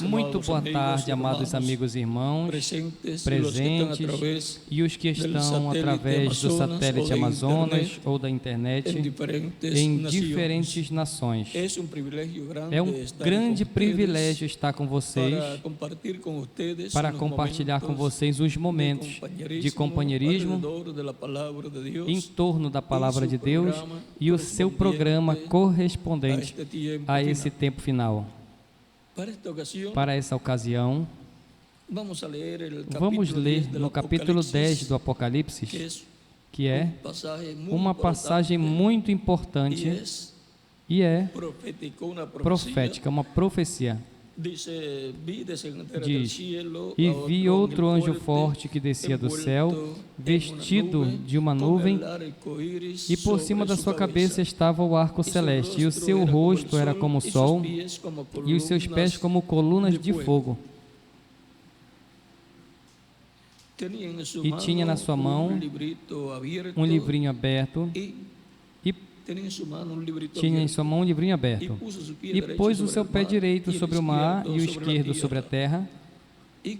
Muito boa tarde, amados amigos e irmãos presentes e os que estão através do satélite Amazonas ou da internet em diferentes nações. É um grande privilégio estar com vocês para compartilhar com vocês os momentos de companheirismo em torno da Palavra de Deus e o seu programa correspondente a esse tempo final. Para essa ocasião, vamos ler no capítulo 10 do Apocalipse, que é uma passagem muito importante e é profética, uma profecia. Diz: e vi outro anjo forte que descia do céu, vestido de uma nuvem, e por cima da sua cabeça estava o arco celeste, e o seu rosto era como o sol, e os seus pés como colunas de fogo. E tinha na sua mão um livrinho aberto, tinha em sua mão um livrinho aberto, e pôs o seu pé direito sobre o mar e o esquerdo sobre a terra, e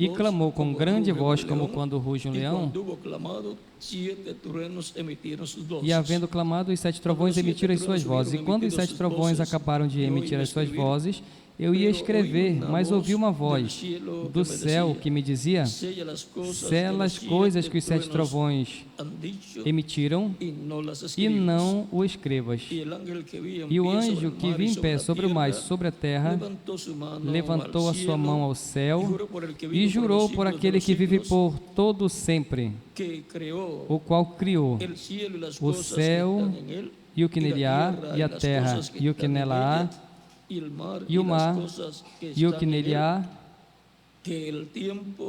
clamou com grande voz, como quando ruge um leão. E havendo clamado, os 7 trovões emitiram as suas vozes. E quando os 7 trovões acabaram de emitir as suas vozes, eu ia escrever, mas ouvi uma voz do céu que me dizia: sela as coisas que os 7 trovões emitiram e não o escrevas. E o anjo que vi em pé sobre o mar e sobre a terra levantou a sua mão ao céu e jurou por aquele que vive por todo sempre, o qual criou o céu e o que nele há, e a terra e o que nela há, e o mar e o que nele há,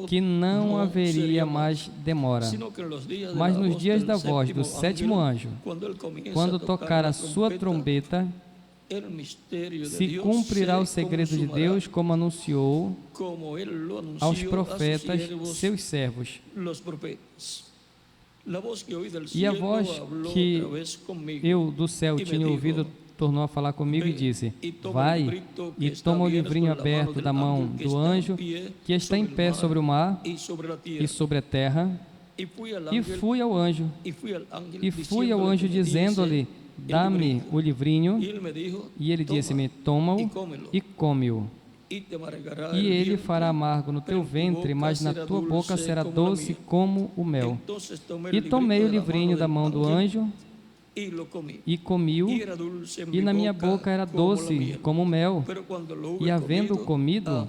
que não haveria mais demora, mas nos dias da voz do 7º anjo, quando tocar a sua trombeta, se cumprirá o segredo de Deus, como anunciou aos profetas, seus servos. E a voz que eu do céu tinha ouvido tornou a falar comigo e disse: vai e toma o livrinho aberto da mão do anjo que está em pé sobre o mar e sobre a terra. E fui ao anjo dizendo-lhe: dá-me o livrinho. E ele disse-me: toma-o e come-o. E ele fará amargo no teu ventre, mas na tua boca será doce como o mel. E tomei o livrinho da mão do anjo e comi-o, e na minha boca era doce como mel, e havendo comido,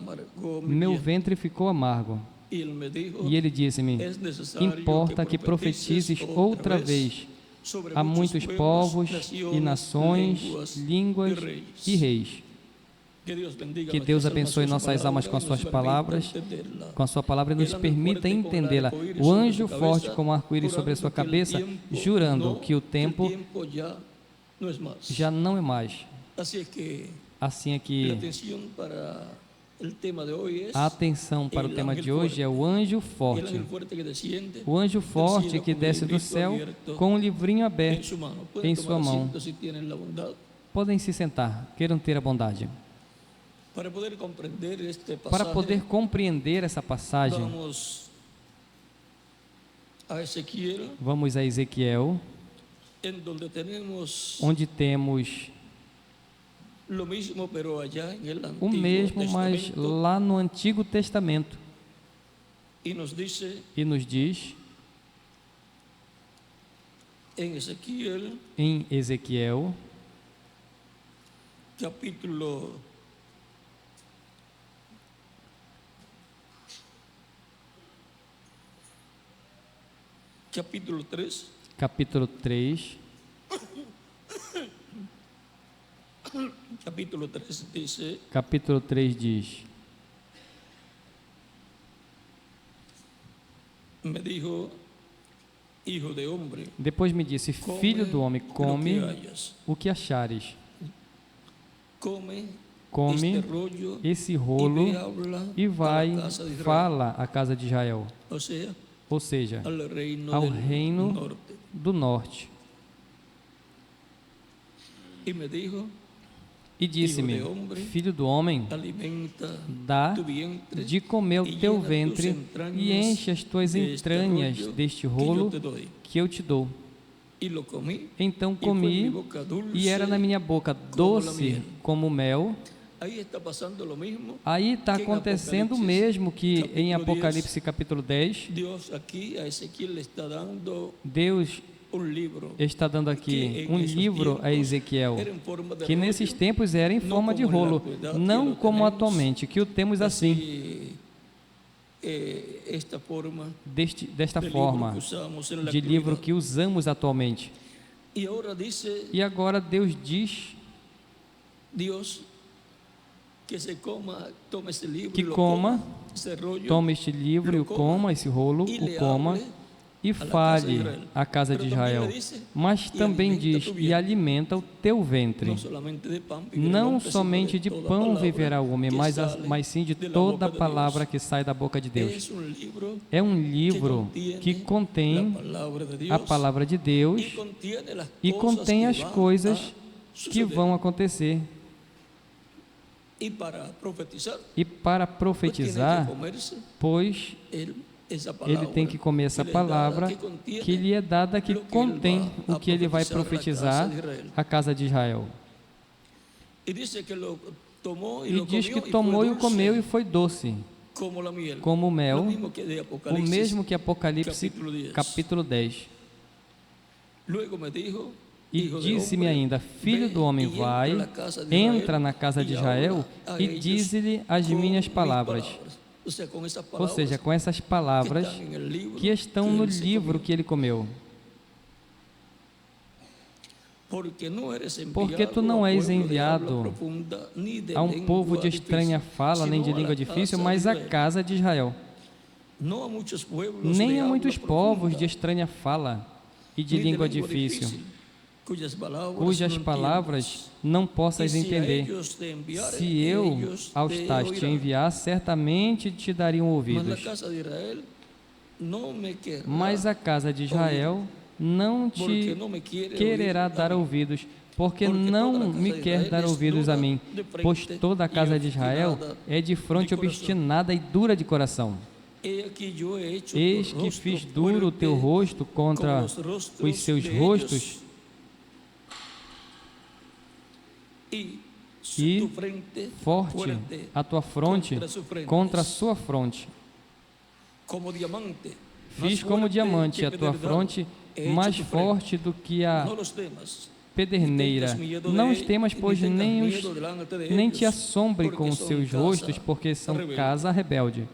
meu ventre ficou amargo. E ele disse-me: importa que profetizes outra vez a muitos povos e nações, línguas e reis. Que Deus abençoe nossas almas com as suas palavras, com a sua palavra, e nos permita entendê-la. O anjo forte como arco-íris sobre a sua cabeça, jurando que o tempo já não é mais. Assim é que a atenção para o tema de hoje é o anjo forte. O anjo forte que desce do céu com um livrinho aberto em sua mão. Podem se sentar, queiram ter a bondade. Para poder compreender essa passagem, vamos a Ezequiel, onde temos o mesmo, mas lá no Antigo Testamento. E nos diz em Ezequiel, capítulo 3. Capítulo 3 diz: depois me disse: filho do homem, come o que achares. Come esse rolo e vai, fala à casa de Israel. Ou seja, ao reino do norte. E disse-me: Filho do homem, dá de comer o teu ventre e enche as tuas entranhas deste rolo que eu te dou. Então comi, e era na minha boca doce como mel. Aí está acontecendo o mesmo que em Apocalipse capítulo 10. Deus está dando aqui um livro a Ezequiel, que nesses tempos era em forma de rolo, não como atualmente, que o temos assim, desta forma, de livro que usamos atualmente. E agora Deus diz que tome este livro e o coma, esse rolo, o coma, e fale à casa de Israel. Mas também diz: e alimenta o teu ventre. Não somente de pão viverá o homem, mas sim de toda a palavra que sai da boca de Deus. É um livro que contém a palavra de Deus e contém as coisas que vão acontecer. E para profetizar, pois ele tem que comer essa palavra que lhe é dada, que contém o que ele vai profetizar à casa de Israel. E diz que tomou e o comeu e foi doce, como mel, o mesmo que Apocalipse capítulo 10. E disse-me ainda: Filho do homem, vai, entra na casa de Israel e dize-lhe as minhas palavras. Ou seja, com essas palavras que estão no livro que ele comeu. Porque tu não és enviado a um povo de estranha fala, nem de língua difícil, mas à casa de Israel. Nem a muitos povos de estranha fala e de língua difícil, cujas palavras não possas entender. Se eu aos tais te enviar, certamente te dariam ouvidos. Mas a casa de Israel não te quererá dar ouvidos, porque não me quer dar ouvidos a mim, pois toda a casa de Israel é de fronte obstinada e dura de coração. Eis que fiz duro o teu rosto contra os seus rostos, e forte a tua fronte contra a sua fronte. Fiz como diamante a tua fronte, mais forte do que a pederneira. Não os temas, pois nem te assombre com os seus rostos, porque são casa rebelde.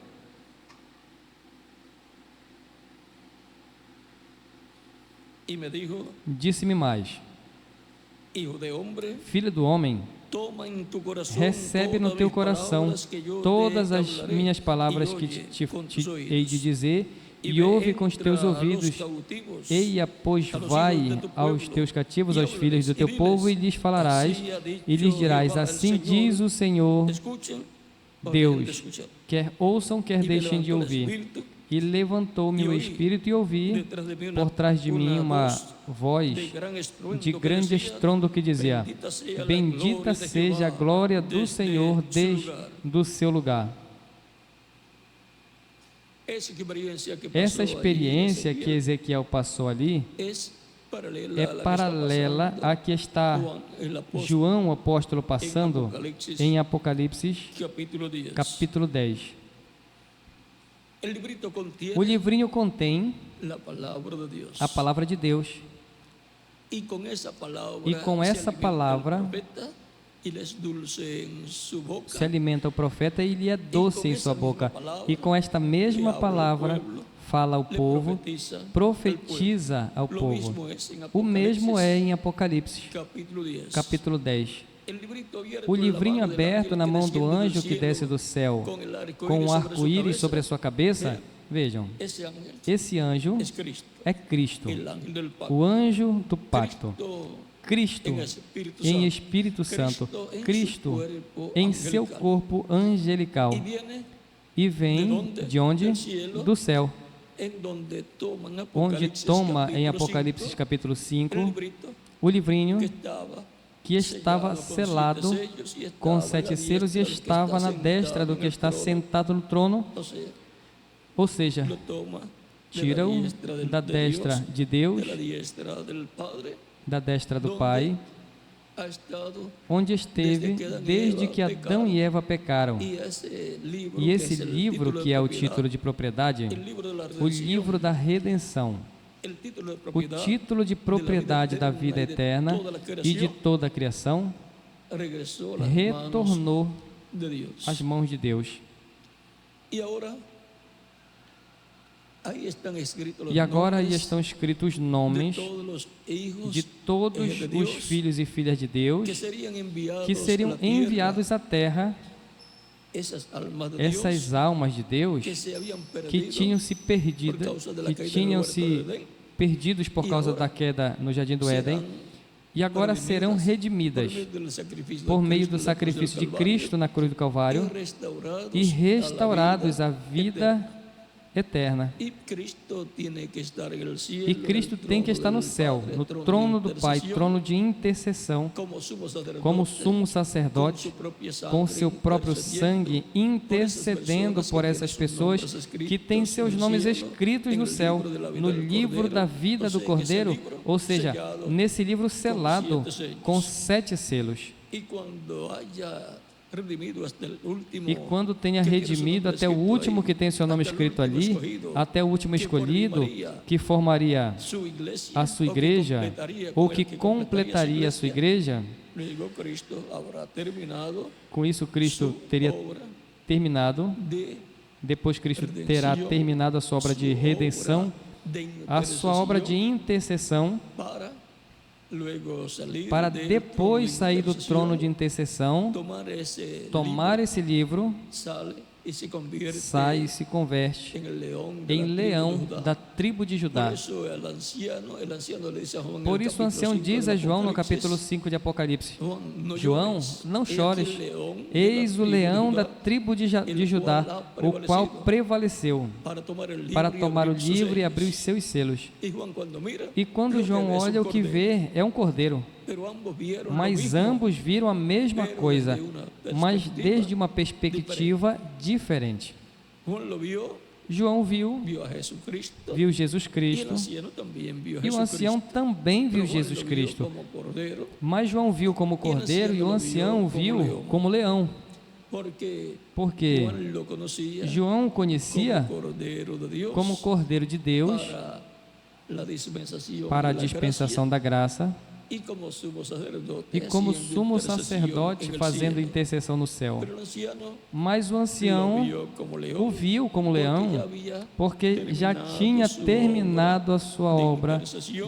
Disse-me mais: Filho do homem, recebe no teu coração todas as minhas palavras que te hei de dizer, e ouve com os teus ouvidos. Eia, pois vai aos teus cativos, aos filhos do teu povo, e lhes falarás, e lhes dirás: assim diz o Senhor Deus, quer ouçam, quer deixem de ouvir. E levantou-me o espírito e ouvi por trás de mim uma voz de grande estrondo que dizia: bendita seja a glória do Senhor desde do seu lugar. Essa experiência que Ezequiel passou ali é paralela à que está João, o apóstolo, passando em Apocalipse capítulo 10. O livrinho contém a palavra de Deus. E com essa palavra se alimenta o profeta e lhe é doce em sua boca. E com esta mesma palavra fala ao povo, profetiza ao povo. O mesmo é em Apocalipse capítulo 10. O livrinho aberto na mão do anjo que desce do céu, com um arco-íris sobre a sua cabeça. Vejam, esse anjo é Cristo, o anjo do pacto. Cristo em Espírito Santo, Cristo em seu corpo angelical. E vem de onde? Do céu. Onde toma em Apocalipse capítulo 5 o livrinho que estava selado com 7 selos e estava na destra do que está sentado no trono, ou seja, tira-o da destra de Deus, da destra do Pai, onde esteve desde que Adão e Eva pecaram. E esse livro, que é o título de propriedade, o livro da redenção, o título de propriedade da vida eterna e de toda a criação, retornou às mãos de Deus. E agora aí estão escritos os nomes de todos os filhos e filhas de Deus que seriam enviados à terra, essas almas de Deus que tinham se perdidos por causa da queda no Jardim do Éden, e agora serão redimidas por meio do sacrifício de Cristo na cruz do Calvário e restaurados à vida eterna. E Cristo tem que estar no céu, no trono do Pai, trono de intercessão, como sumo sacerdote, com seu próprio sangue, intercedendo por essas pessoas que têm seus nomes escritos no céu, no livro da vida do Cordeiro, ou seja, nesse livro selado com 7 selos. E quando tenha redimido até o último que tem seu nome escrito ali, até o último escolhido, que formaria a sua igreja, ou que completaria a sua igreja, com isso Cristo teria terminado, depois Cristo terá terminado a sua obra de redenção, a sua obra de intercessão, para depois sair do trono de intercessão, tomar esse livro, sai e se converte em leão da tribo de Judá. Por isso o ancião diz a João no capítulo 5 de Apocalipse: João, não chores, eis o leão da tribo de Judá, o qual prevaleceu para tomar o livro e abrir os seus selos. E quando João olha, o que vê é um cordeiro. Mas ambos viram a mesma coisa, mas desde uma perspectiva diferente. João viu Jesus Cristo, e o ancião também viu Jesus Cristo. Mas João viu como cordeiro e o ancião viu como leão. Porque João o conhecia como cordeiro de Deus para a dispensação da graça, e como sumo sacerdote fazendo intercessão no céu. Mas o ancião o viu como leão, porque já tinha terminado a sua obra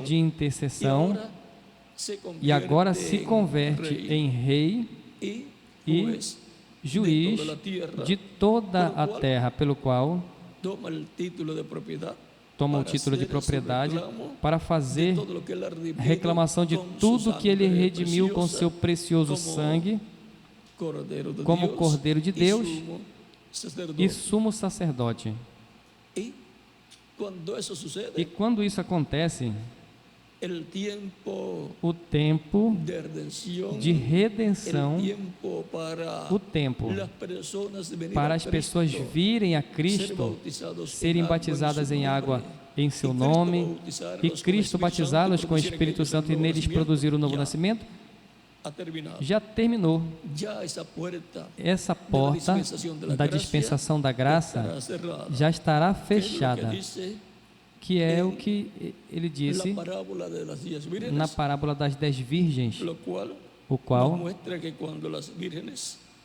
de intercessão, e agora se converte em rei e juiz de toda a terra, pelo qual toma o título de propriedade para fazer reclamação de tudo que ele redimiu com seu precioso sangue, como Cordeiro de Deus e sumo sacerdote. E quando isso acontece, o tempo de redenção, o tempo para as pessoas virem a Cristo, serem batizadas em água em seu nome, e Cristo batizá-los com o Espírito Santo e neles produzir o novo nascimento, já terminou. Essa porta da dispensação da graça já estará fechada, que é o que ele disse na parábola das 10 virgens, o qual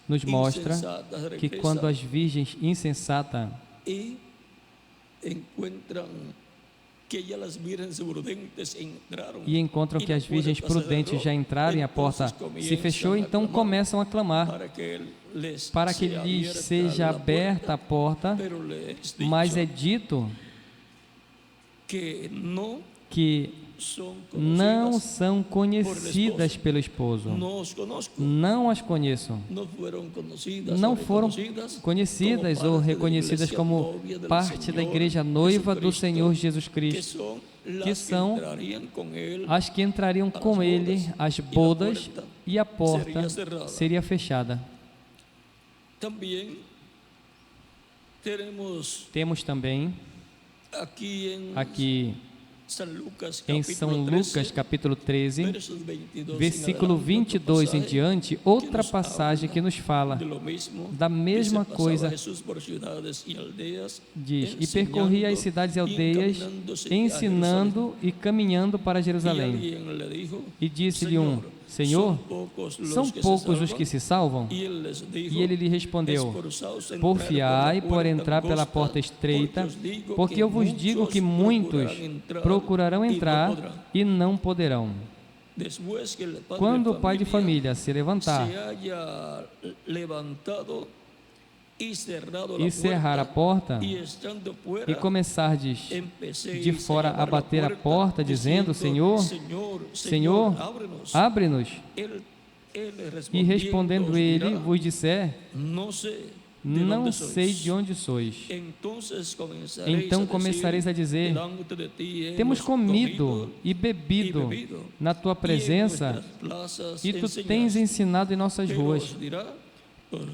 nos mostra que quando as virgens insensatas e encontram que as virgens prudentes já entraram e a porta se fechou, então começam a clamar para que lhes seja aberta a porta, mas é dito que não são conhecidas pelo esposo. Não as conheço. Não foram conhecidas ou reconhecidas como parte da igreja noiva do Senhor Jesus Cristo, que são as que entrariam com Ele às bodas, e a porta seria fechada. Temos também aqui em São Lucas, capítulo 13, versículo 22 em diante, outra passagem que nos fala da mesma coisa. Diz: e percorria as cidades e aldeias, ensinando e caminhando para Jerusalém. E disse-lhe um: Senhor, são poucos os que se salvam? E ele lhe respondeu: porfiai por entrar pela porta estreita, porque eu vos digo que muitos procurarão entrar e não poderão. Quando o pai de família se levantar e cerrar a porta, e começardes de fora a bater a porta, dizendo: Senhor, Senhor, abre-nos. E respondendo ele vos disser: não sei de onde sois. Então começareis a dizer: temos comido e bebido na tua presença, e tu tens ensinado em nossas ruas.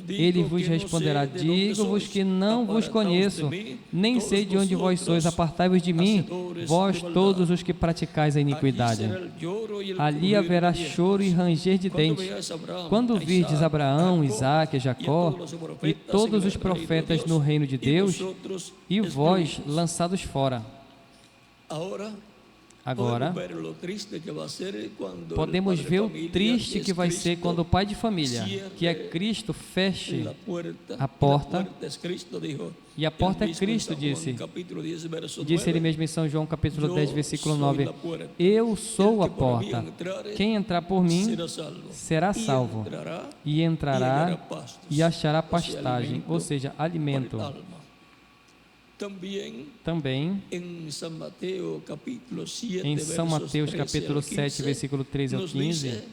Ele vos responderá: digo-vos que não vos conheço, nem sei de onde vós sois, apartai-vos de mim, vós todos os que praticais a iniquidade. Ali haverá choro e ranger de dentes, quando virdes Abraão, Isaque, Jacó e todos os profetas no reino de Deus, e vós lançados fora. Agora, podemos ver o triste que vai ser quando o pai de família, que é Cristo, feche a porta. E a porta é Cristo, disse ele mesmo em São João, capítulo 10, versículo 9: eu sou a porta, quem entrar por mim será salvo, e entrará e achará pastagem, ou seja, alimento. Também em São Mateus capítulo 7, versículo 13 ao 15,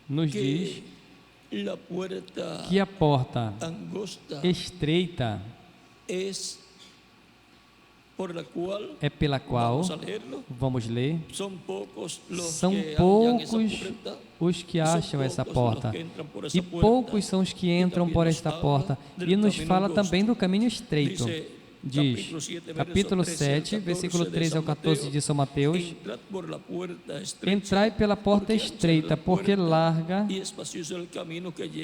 nos diz que a porta estreita é pela qual, vamos ler, são poucos os que acham essa porta, e poucos são os que entram por esta porta. E nos fala também do caminho estreito. Diz, capítulo 7, versículo 13 ao 14 de São Mateus: entrai pela porta estreita, porque larga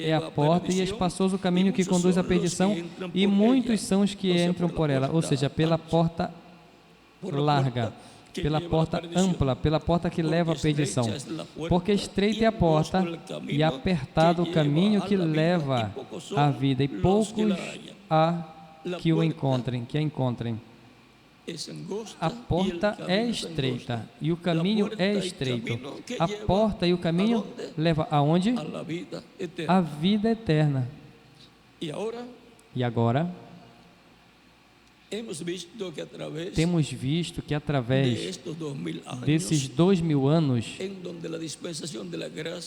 é a porta e espaçoso o caminho que conduz à perdição, e muitos são os que entram por ela, ou seja, pela porta larga, pela porta ampla, pela porta que leva à perdição. Porque estreita é a porta e apertado o caminho que leva à vida, e poucos há que o encontrem, que a encontrem. A porta é estreita e o caminho é estreito. A porta e o caminho leva aonde? A vida eterna. E agora, temos visto que através desses 2000 anos,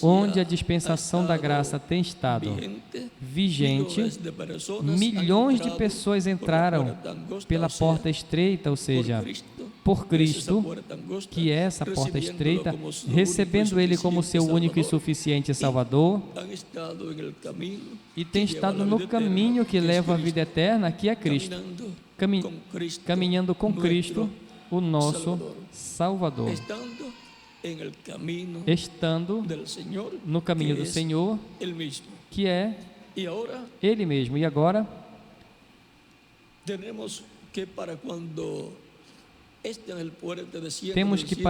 onde a dispensação da graça tem estado vigente, milhões de pessoas entraram pela porta estreita, ou seja, por Cristo, que é essa porta estreita, recebendo Ele como seu único e suficiente Salvador, e tem estado no caminho que leva à vida eterna, que é Cristo. Caminhando com Cristo, o nosso Salvador, estando no caminho do Senhor, que é Ele mesmo. E agora, temos que para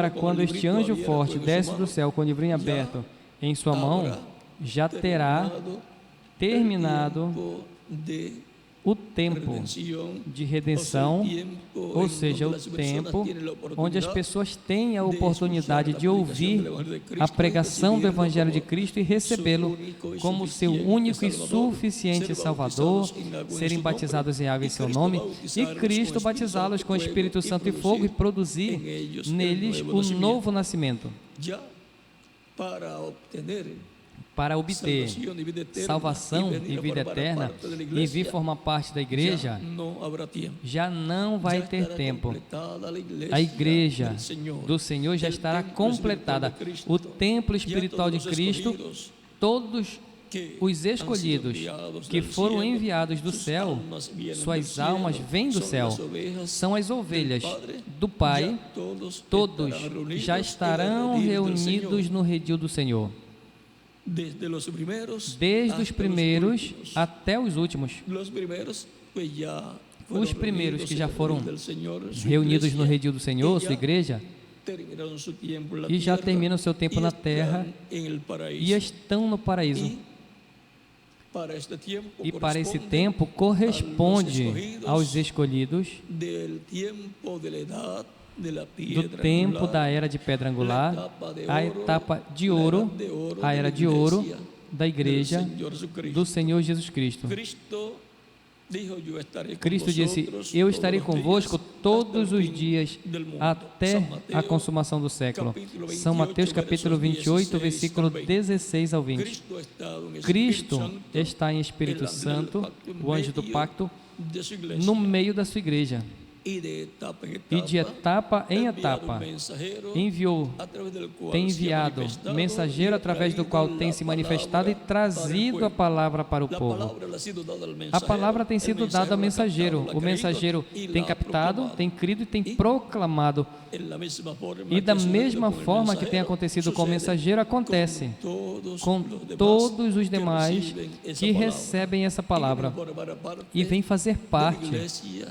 quando este anjo forte desce do céu com o livrinho aberto em sua mão, já terá terminado o tempo de redenção, ou seja, o tempo onde as pessoas têm a oportunidade de ouvir a pregação do Evangelho de Cristo e recebê-lo como seu único e suficiente Salvador, serem batizados em água em seu nome, e Cristo batizá-los com o Espírito Santo e fogo e produzir neles o novo nascimento. Para obter salvação e vida eterna e vir formar parte da igreja, já não vai ter tempo. A igreja do Senhor já estará completada. O templo espiritual de Cristo, todos os escolhidos que foram enviados do céu, suas almas vêm do céu, são as ovelhas do Pai, todos já estarão reunidos no redil do Senhor, desde os primeiros até os últimos. Os primeiros que já foram reunidos no redil do Senhor, sua igreja, e já terminam seu tempo na terra e estão no paraíso. E para esse tempo corresponde aos escolhidos do tempo da era de pedra angular, a etapa de ouro, a era de ouro da igreja do Senhor Jesus Cristo. Cristo disse: eu estarei convosco todos os dias até a consumação do século. São Mateus capítulo 28, versículo 16 ao 20. Cristo está em Espírito Santo, o anjo do pacto, no meio da sua igreja. E de etapa em etapa tem enviado mensageiro através do qual tem se manifestado e trazido a palavra para o povo. A palavra tem sido dada ao mensageiro. O mensageiro tem captado, tem crido e tem proclamado. E da mesma forma que tem acontecido com o mensageiro, acontece com todos os demais que recebem essa palavra e vêm fazer parte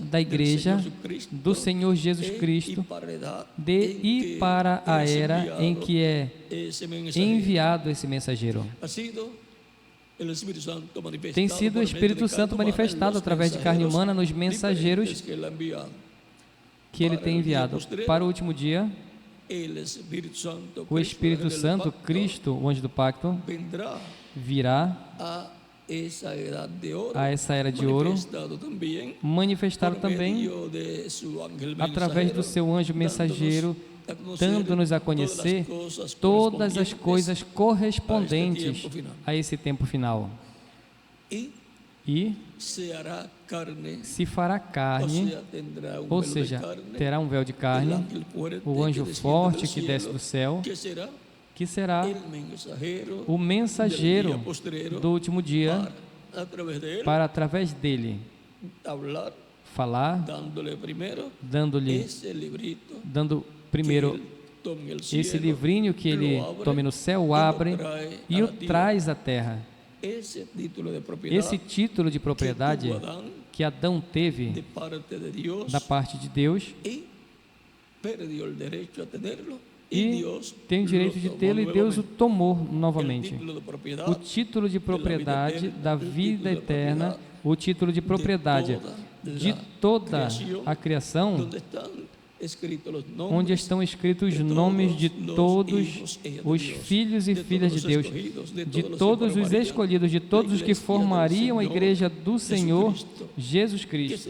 da igreja do Senhor Jesus Cristo e para a era em que é enviado esse mensageiro. Tem sido o Espírito Santo manifestado através de carne humana nos mensageiros que ele tem enviado. Para o último dia, o Espírito Santo, Cristo, o anjo do pacto, virá a essa era de ouro, manifestado também através do seu anjo mensageiro, dando-nos a conhecer todas as coisas correspondentes a esse tempo final. E se fará carne, ou seja, terá um véu de carne, o anjo forte que desce do céu, que será o mensageiro do último dia, para através dele falar, dando primeiro esse livrinho que ele tome no céu, o abre e o traz à terra. Esse título de propriedade que Adão teve da parte de Deus, e tem o direito de tê-lo, e Deus o tomou novamente. O título de propriedade da vida eterna, o título de propriedade de toda a criação, onde estão escritos os nomes de todos os filhos e filhas de Deus, de todos os escolhidos, de todos os que formariam a igreja do Senhor Jesus Cristo,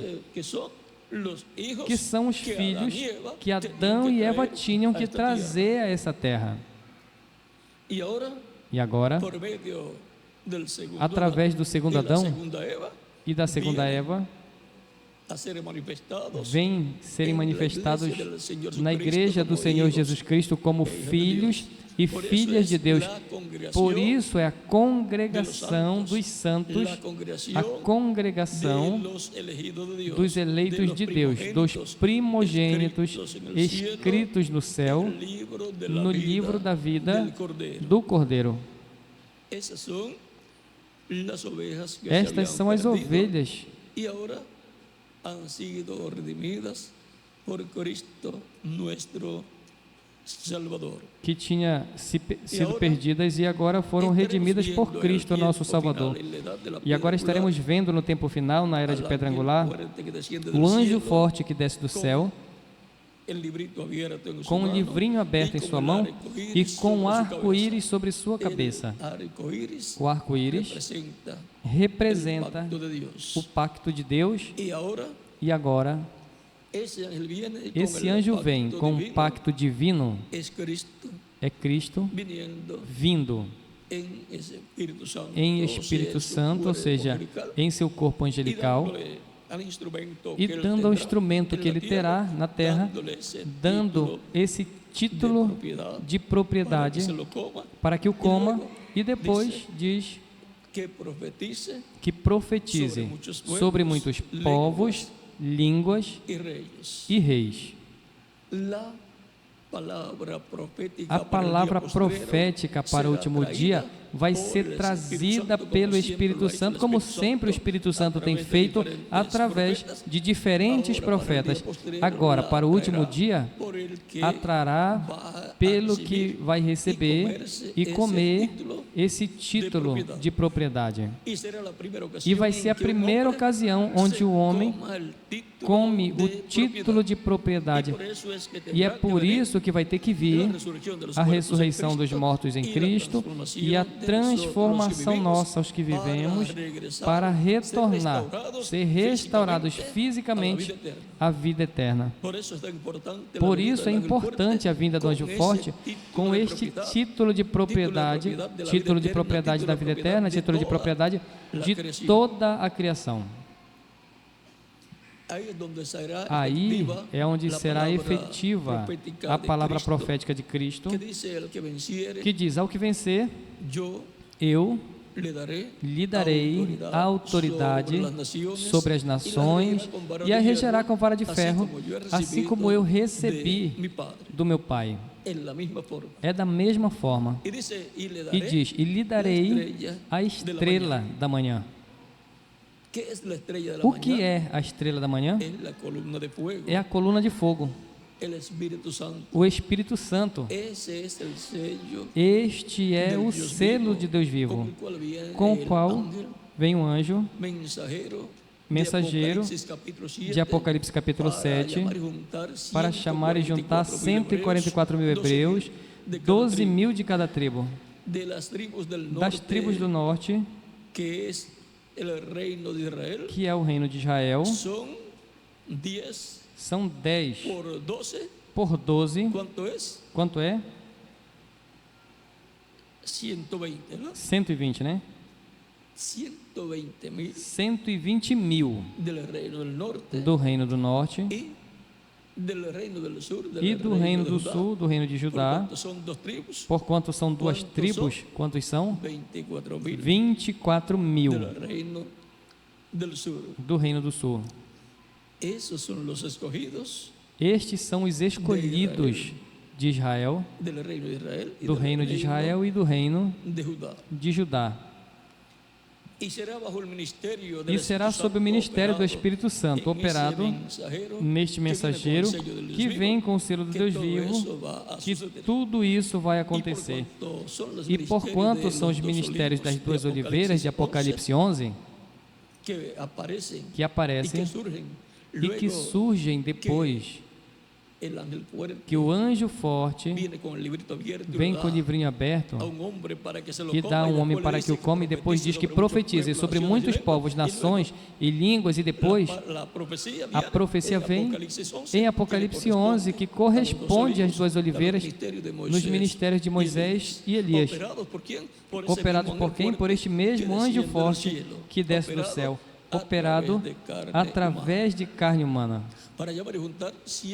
que são os filhos que Adão e Eva tinham que trazer a essa terra. E agora, através do segundo Adão e da segunda Eva, vêm serem manifestados na igreja do Senhor Jesus Cristo como filhos e filhas de Deus. Por isso é a congregação dos santos, a congregação dos eleitos de Deus, dos primogênitos escritos no céu, no livro da vida do Cordeiro. Estas são as ovelhas han sido redimidas por Cristo nuestro Salvador, que tinha sido perdidas e agora foram redimidas por Cristo, nosso Salvador. E agora estaremos vendo no tempo final, na era de pedra angular, o anjo forte que desce do céu, com um livrinho aberto em sua mão e com um arco-íris sobre sua cabeça. O arco-íris representa o pacto de Deus. E agora, esse anjo vem com um pacto divino. É Cristo vindo em Espírito Santo, ou seja, em seu corpo angelical, e dando ao instrumento que ele terá na terra, dando esse título de propriedade para que o coma E depois diz que profetize sobre muitos povos, línguas e reis. A palavra profética para o último dia vai ser trazida pelo Espírito Santo, como sempre o Espírito Santo tem feito, através de diferentes profetas. Agora, para o último dia, atrará pelo que vai receber e comer esse título de propriedade. E vai ser a primeira ocasião onde o homem come o título de propriedade. E é por isso que vai ter que vir a ressurreição dos mortos em Cristo e a transformação nossa, aos que vivemos, para retornar, ser restaurados fisicamente à vida eterna. Por isso é importante a vinda do anjo forte com este título de propriedade da vida eterna, título de propriedade de toda a criação. Aí é onde será efetiva a palavra profética de Cristo, que diz: ao que vencer, eu lhe darei a autoridade sobre as nações e a regerá com vara de ferro, assim como eu recebi do meu Pai. É da mesma forma. E diz: e lhe darei a estrela da manhã. O que é a estrela da manhã? É a coluna de fogo. O Espírito Santo. Este é o selo de Deus vivo, com o qual vem um anjo mensageiro de Apocalipse capítulo 7, para chamar e juntar 144 mil hebreus, 12 mil de cada tribo, das tribos do norte, que é o reino de Israel. São 10 por 12. Quanto é? 120, né? 120 mil do reino do norte e do reino do sul, do reino de Judá. Porquanto são duas tribos, quantos são? 24 mil do reino do sul. Estes são os escolhidos de Israel, do reino de Israel e do reino de Judá. E será sob o ministério do Espírito Santo, operado neste mensageiro, que vem com o selo do Deus vivo, que tudo isso vai acontecer. E porquanto são os ministérios das duas oliveiras de Apocalipse 11, que aparecem e que surgem depois que o anjo forte vem com o livrinho aberto e dá a um homem para que o come, e depois diz que profetize sobre muitos povos, nações e línguas, e depois a profecia vem em Apocalipse 11, que corresponde às duas oliveiras nos ministérios de Moisés e Elias, operados por quem? Por este mesmo anjo forte que desce do céu, operado através de carne humana,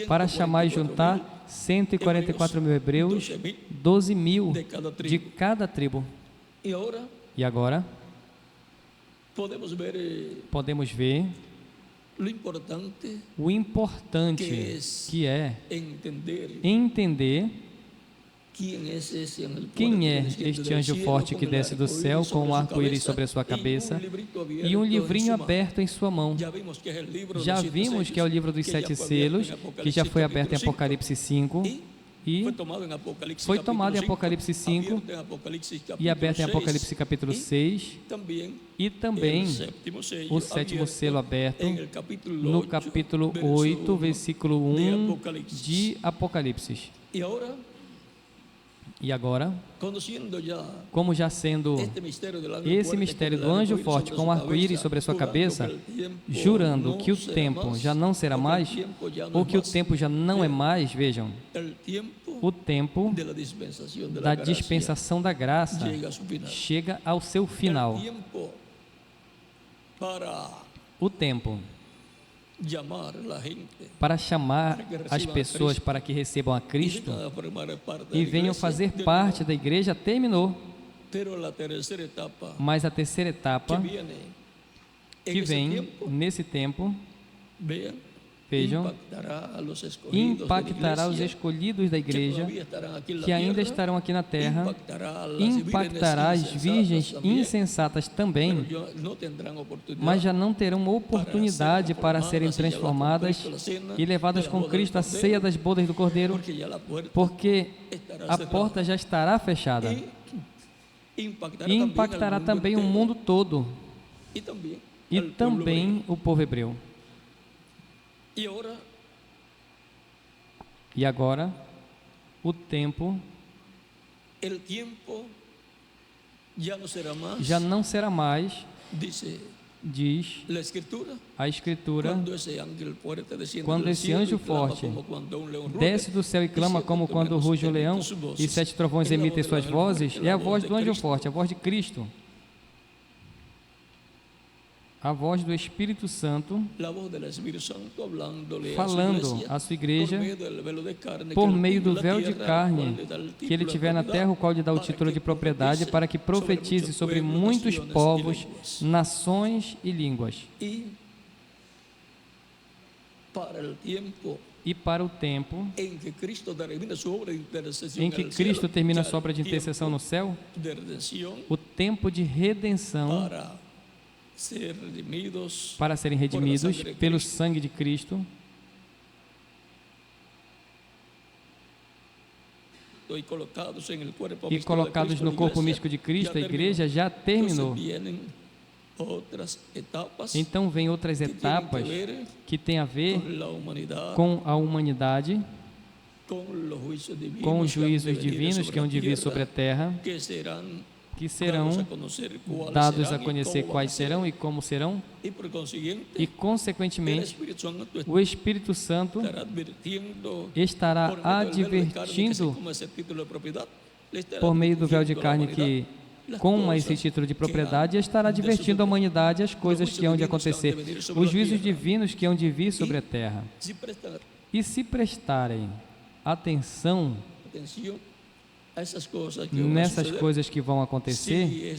para chamar e juntar 144 mil hebreus, 12 mil de cada tribo. E agora podemos ver o importante que é entender quem é este anjo forte que desce do céu com um arco-íris sobre a sua cabeça e um livrinho aberto em sua mão. Já vimos que é o livro dos 7 selos, que já foi aberto em Apocalipse 5, e foi tomado em Apocalipse 5 e aberto em Apocalipse capítulo 6, e também o sétimo selo aberto no capítulo 8, versículo 1 de Apocalipse. E agora, como já sendo esse mistério do anjo forte com o arco-íris sobre a sua cabeça, jurando que o tempo já não será mais, ou que o tempo já não é mais, vejam, o tempo da dispensação da graça chega ao seu final. O tempo para chamar as pessoas para que recebam a Cristo e venham fazer parte da igreja terminou. Mas a terceira etapa que vem nesse tempo, vejam, impactará os escolhidos da igreja que ainda estarão aqui na terra, impactará as virgens insensatas também, mas já não terão oportunidade para serem transformadas e levadas com Cristo à ceia das bodas do Cordeiro, porque a porta já estará fechada. E impactará também o mundo todo e também o povo hebreu. E agora, o tempo já não será mais, diz a Escritura, quando esse anjo forte desce do céu e clama como quando ruge o leão e 7 trovões emitem suas vozes, é a voz do anjo forte, a voz de Cristo, a voz do Espírito Santo falando à sua igreja por meio do véu de carne que ele tiver na terra, o qual lhe dá o título de propriedade, para que profetize sobre muitos povos, nações e línguas. E para o tempo em que Cristo termina a sua obra de intercessão no céu, o tempo de redenção para serem redimidos pelo sangue de Cristo, e colocados no corpo místico de Cristo, a igreja já terminou. Então vem outras etapas que têm a ver com a humanidade, com os juízos divinos que hão de vir sobre a terra, que serão dados a conhecer quais serão e como serão, e consequentemente o Espírito Santo estará advertindo por meio do véu de carne que com esse título de propriedade, estará advertindo a humanidade as coisas que hão de acontecer, os juízos divinos que hão de vir sobre a terra. E se prestarem atenção nessas coisas que vão acontecer,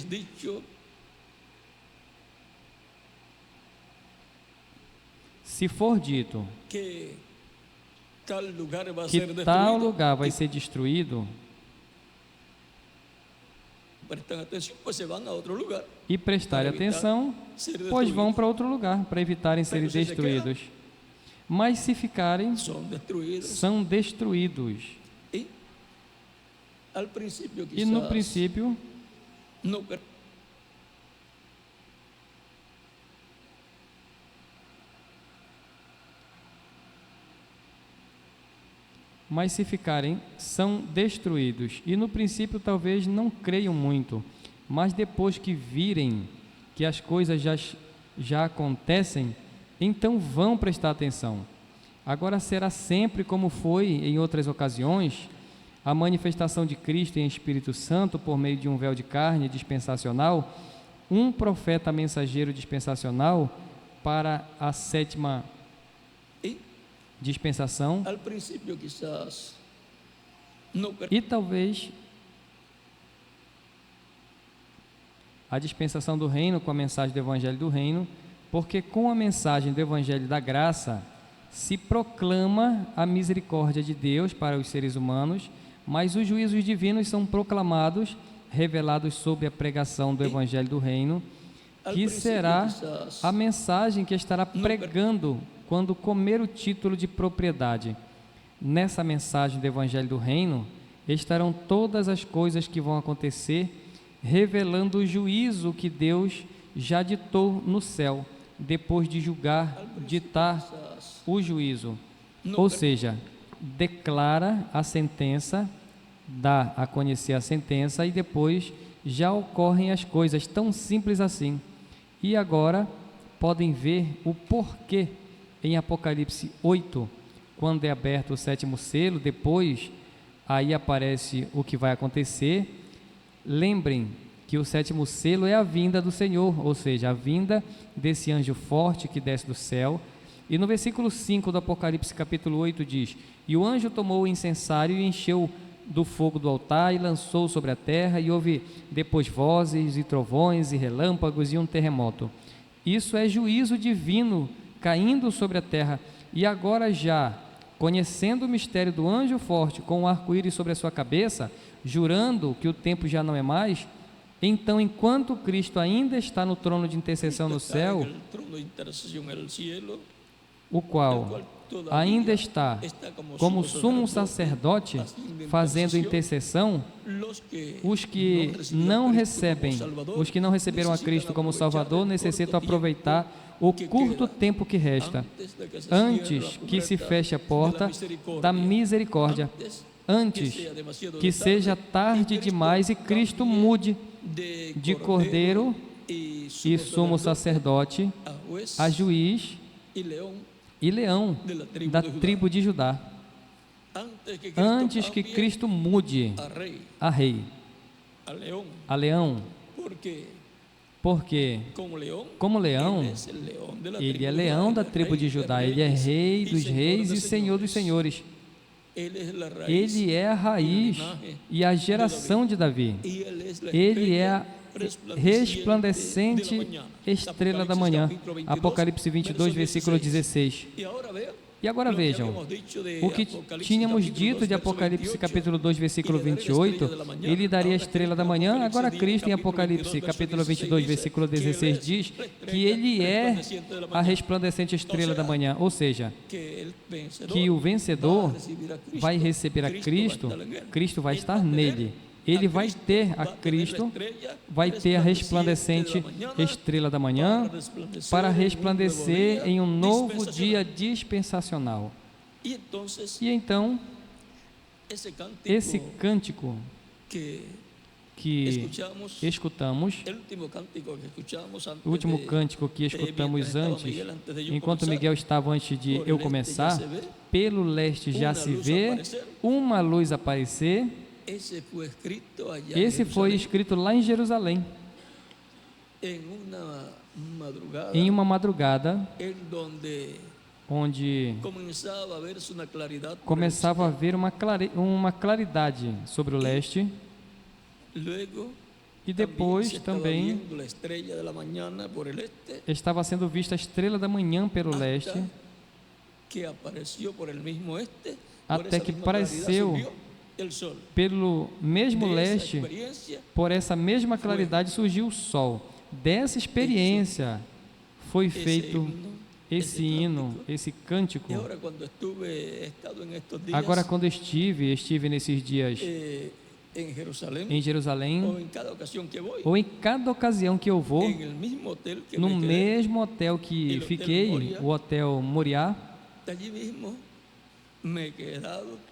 se for dito que tal lugar vai ser destruído, e prestarem atenção, pois vão para outro lugar, para evitarem serem destruídos. Mas se ficarem, são destruídos. E no princípio, mas se ficarem, são destruídos. E no princípio talvez não creiam muito, mas depois que virem que as coisas já acontecem, então vão prestar atenção. Agora será sempre como foi em outras ocasiões, a manifestação de Cristo em Espírito Santo por meio de um véu de carne dispensacional, um profeta mensageiro dispensacional para a 7ª dispensação, e talvez a dispensação do reino com a mensagem do Evangelho do Reino, porque com a mensagem do Evangelho da Graça se proclama a misericórdia de Deus para os seres humanos, mas os juízos divinos são proclamados, revelados sob a pregação do Evangelho do Reino, que será a mensagem que estará pregando quando comer o título de propriedade. Nessa mensagem do Evangelho do Reino estarão todas as coisas que vão acontecer, revelando o juízo que Deus já ditou no céu, depois de ditar o juízo. Ou seja, declara a sentença, dá a conhecer a sentença e depois já ocorrem as coisas, tão simples assim. E agora podem ver o porquê em Apocalipse 8, quando é aberto o 7º selo, depois aí aparece o que vai acontecer. Lembrem que o 7º selo é a vinda do Senhor, ou seja, a vinda desse anjo forte que desce do céu. E no versículo 5 do Apocalipse capítulo 8 diz: e o anjo tomou o incensário e encheu do fogo do altar e lançou sobre a terra, e houve depois vozes e trovões e relâmpagos e um terremoto. Isso é juízo divino caindo sobre a terra. E agora já, conhecendo o mistério do anjo forte com o arco-íris sobre a sua cabeça, jurando que o tempo já não é mais, então, enquanto Cristo ainda está no trono de intercessão no céu, o qual ainda está como sumo sacerdote fazendo intercessão, os que não receberam a Cristo como Salvador necessitam aproveitar o curto tempo que resta, antes que se feche a porta da misericórdia, antes que seja tarde demais e Cristo mude de cordeiro e sumo sacerdote a juiz e leão da tribo de Judá, antes que Cristo mude a rei, a leão, porque como leão, ele é leão da tribo de Judá, ele é rei dos reis e senhor dos senhores. Ele é a raiz e a geração de Davi. Ele é a resplandecente estrela da manhã. Apocalipse 22, versículo 16. E agora vejam, o que tínhamos dito de Apocalipse capítulo 2, versículo 28, ele daria a estrela da manhã. Agora Cristo em Apocalipse capítulo 22, versículo 16 diz que ele é a resplandecente estrela da manhã, ou seja, que o vencedor vai receber a Cristo, Cristo vai estar nele. Ele vai ter a Cristo, vai ter a resplandecente estrela da manhã para resplandecer em um novo dia dispensacional. E então, esse cântico que escutamos, o último cântico que escutamos antes, enquanto Miguel estava antes de eu começar, pelo leste já se vê uma luz aparecer. Esse foi escrito lá em Jerusalém, em uma madrugada, onde começava a haver uma claridade sobre o leste, e depois também estava sendo vista a estrela da manhã pelo leste, até que apareceu pelo mesmo leste, por essa mesma claridade surgiu o sol. Dessa experiência foi feito esse hino, esse cântico. Agora, quando estive nesses dias em Jerusalém, ou em cada ocasião que eu vou, no mesmo hotel que fiquei, o Hotel Moriá,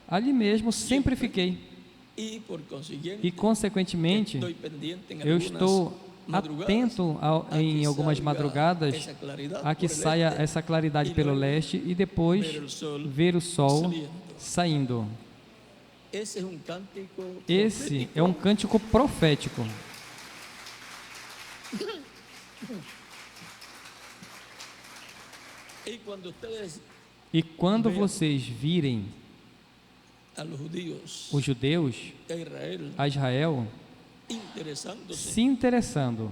ali mesmo sempre fiquei, e consequentemente eu estou atento em algumas madrugadas a que saia essa claridade pelo leste e depois ver o sol saindo. Esse é um cântico profético. E quando vocês virem os judeus, a Israel, se interessando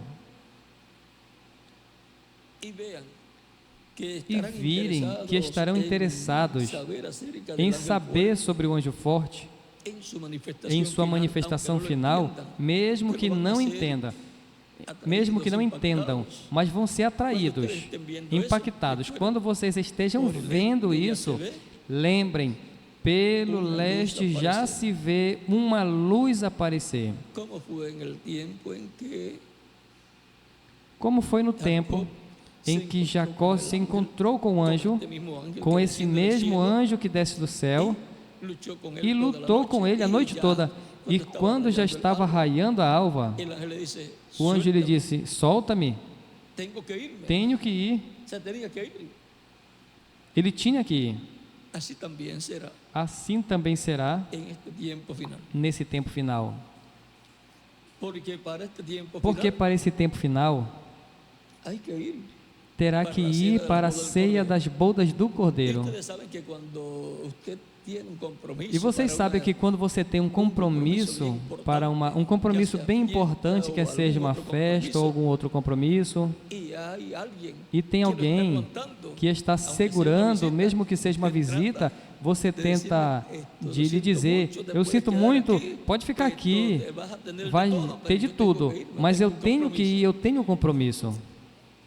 e virem que estarão interessados em saber sobre o anjo forte, em sua manifestação final, mesmo que não entendam, mas vão ser atraídos, impactados. Quando vocês estejam vendo isso, lembrem, pelo leste já se vê uma luz aparecer. Como foi no tempo em que Jacó se encontrou com o anjo, com esse mesmo anjo que desce do céu, e lutou com ele a noite toda. E quando já estava raiando a alva, o anjo lhe disse: solta-me, tenho que ir. Ele tinha que ir. Assim também será nesse tempo final. Porque para esse tempo final terá que ir para a ceia das bodas do Cordeiro. E vocês sabem que quando você tem um compromisso para um compromisso bem importante, quer seja uma festa ou algum outro compromisso, e tem alguém que está segurando, mesmo que seja uma visita, você tenta lhe dizer: eu sinto muito, pode ficar aqui, vai ter de tudo, mas eu tenho que ir, eu tenho um compromisso.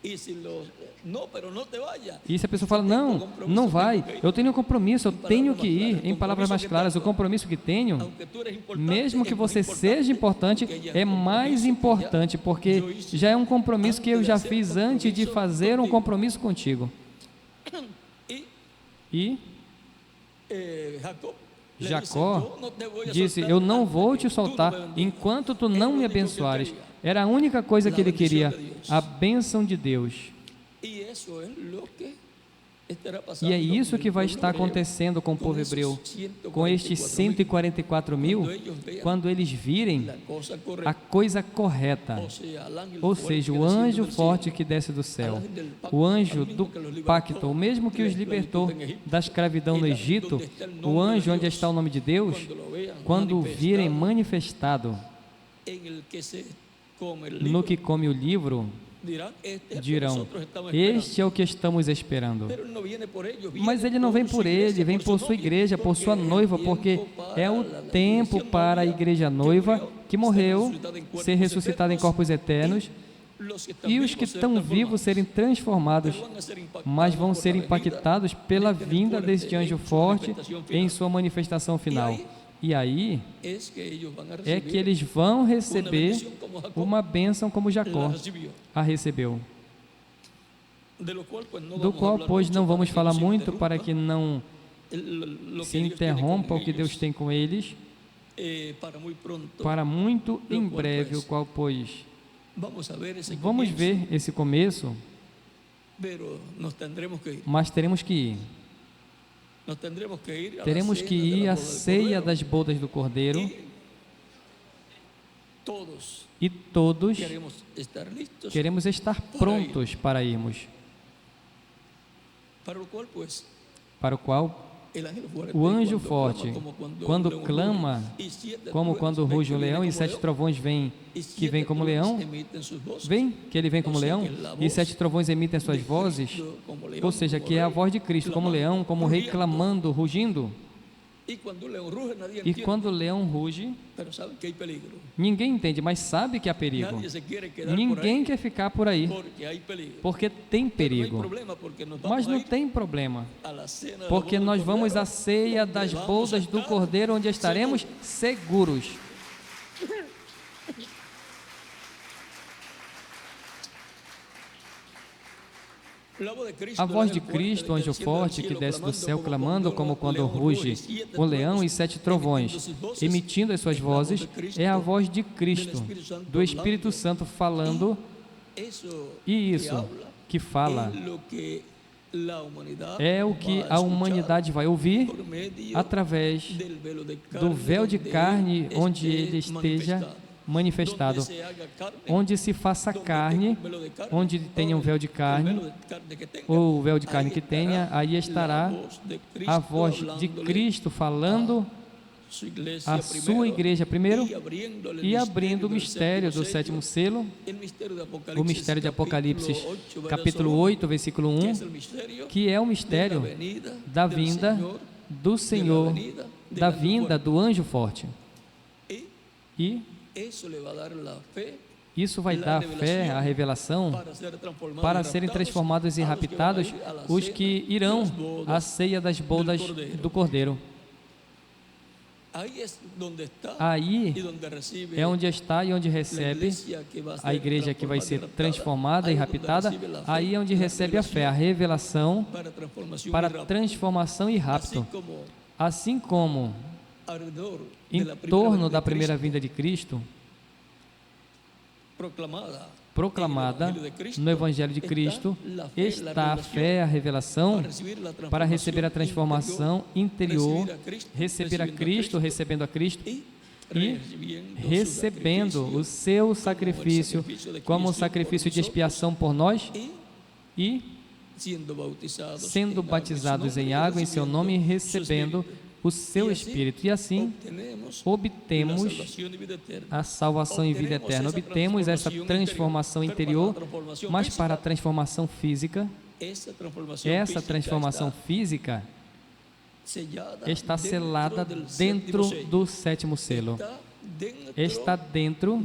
E se a pessoa fala: não, não vai, eu tenho um compromisso, eu tenho que ir. Em palavras mais claras, o compromisso que tenho, mesmo que você seja importante, é mais importante, porque já é um compromisso que eu já fiz antes de fazer um compromisso contigo. E Jacó disse: eu não vou te soltar enquanto tu não me abençoares. Era a única coisa que ele queria, a bênção de Deus. E é isso que vai estar acontecendo com o povo hebreu, com estes 144.000, quando eles virem a coisa correta, ou seja, o anjo forte que desce do céu, o anjo do pacto, o mesmo que os libertou da escravidão no Egito, o anjo onde está o nome de Deus, quando o virem manifestado no que come o livro, dirão: este é o que estamos esperando. Mas ele não vem por ele, vem por sua igreja, por sua noiva, porque é o tempo para a igreja noiva que morreu ser ressuscitada em corpos eternos, e os que estão vivos serem transformados, mas vão ser impactados pela vinda deste anjo forte em sua manifestação final. E aí é que eles vão receber uma bênção como Jacó a recebeu. Do qual, pois, não vamos falar muito para que não se interrompa o que Deus tem com eles, para muito em breve, o qual, pois, vamos ver esse começo, mas teremos que ir. Teremos que ir à ceia das bodas do Cordeiro, e todos queremos estar prontos para irmos. Para o qual o anjo forte, quando clama, como quando ruge o leão e 7 trovões vêm, que vem como leão, que ele vem como leão, e 7 trovões emitem suas vozes, ou seja, que é a voz de Cristo, como leão, como rei clamando, rugindo. E quando o leão ruge, ninguém entende, mas sabe que há perigo. Ninguém quer ficar por aí, porque tem perigo. Mas não tem problema, porque nós vamos à ceia das bodas do Cordeiro, onde estaremos seguros. A voz de Cristo, o anjo forte que desce do céu, clamando como quando ruge o leão e 7 trovões, emitindo as suas vozes, é a voz de Cristo, do Espírito Santo falando, e isso que fala é o que a humanidade vai ouvir através do véu de carne onde ele esteja manifestado, onde se faça carne, onde tenha um véu de carne, ou o véu de carne que tenha, aí estará a voz de Cristo falando a sua igreja primeiro, e abrindo o mistério do 7º selo, o mistério de Apocalipse, capítulo 8, versículo 1, que é o mistério da vinda do Senhor, da vinda do anjo forte. E isso vai dar fé, a revelação, para serem transformados e raptados os que irão à ceia das bodas do Cordeiro. Aí é onde está e onde recebe a igreja que vai ser transformada e raptada. Aí é onde recebe a fé, a revelação para transformação e rapto. Assim como em torno da primeira vinda de Cristo, proclamada no Evangelho de Cristo, está a fé, a revelação para receber a transformação interior, receber a Cristo, recebendo a Cristo e recebendo o seu sacrifício como sacrifício de expiação por nós e sendo batizados em água em seu nome e recebendo o seu Espírito. E assim obtemos a salvação e vida eterna. Obtemos essa transformação interior, mas para a transformação física, essa transformação física está selada dentro do sétimo selo. Está dentro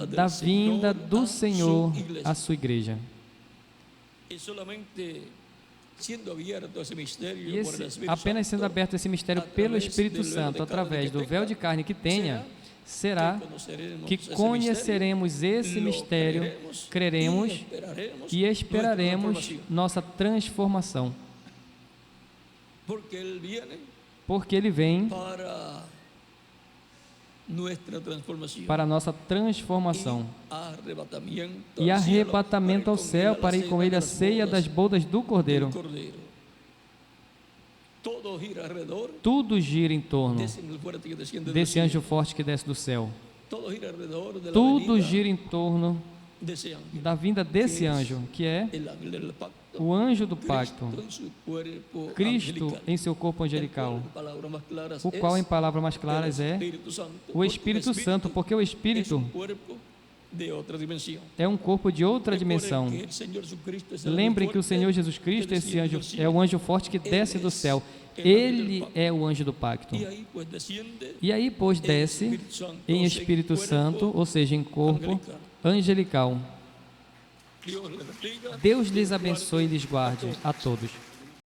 da vinda do Senhor à sua igreja. E apenas sendo aberto esse mistério pelo Espírito Santo, através do véu de carne que tenha, será que conheceremos esse mistério, creremos e esperaremos nossa transformação. Porque Ele vem para a nossa transformação e arrebatamento ao céu, para ir com Ele à ceia das bodas do Cordeiro. Tudo gira em torno desse anjo forte que desce do céu. Tudo gira em torno da vinda desse anjo, que é o anjo do pacto, Cristo em seu corpo angelical, o qual, em palavras mais claras, é o Espírito Santo, porque o Espírito é um corpo de outra dimensão. Lembrem que o Senhor Jesus Cristo, esse anjo, é o anjo forte que desce do céu. Ele é o anjo do pacto. E aí, pois, desce em Espírito Santo, ou seja, em corpo angelical. Deus lhes abençoe e lhes guarde a todos.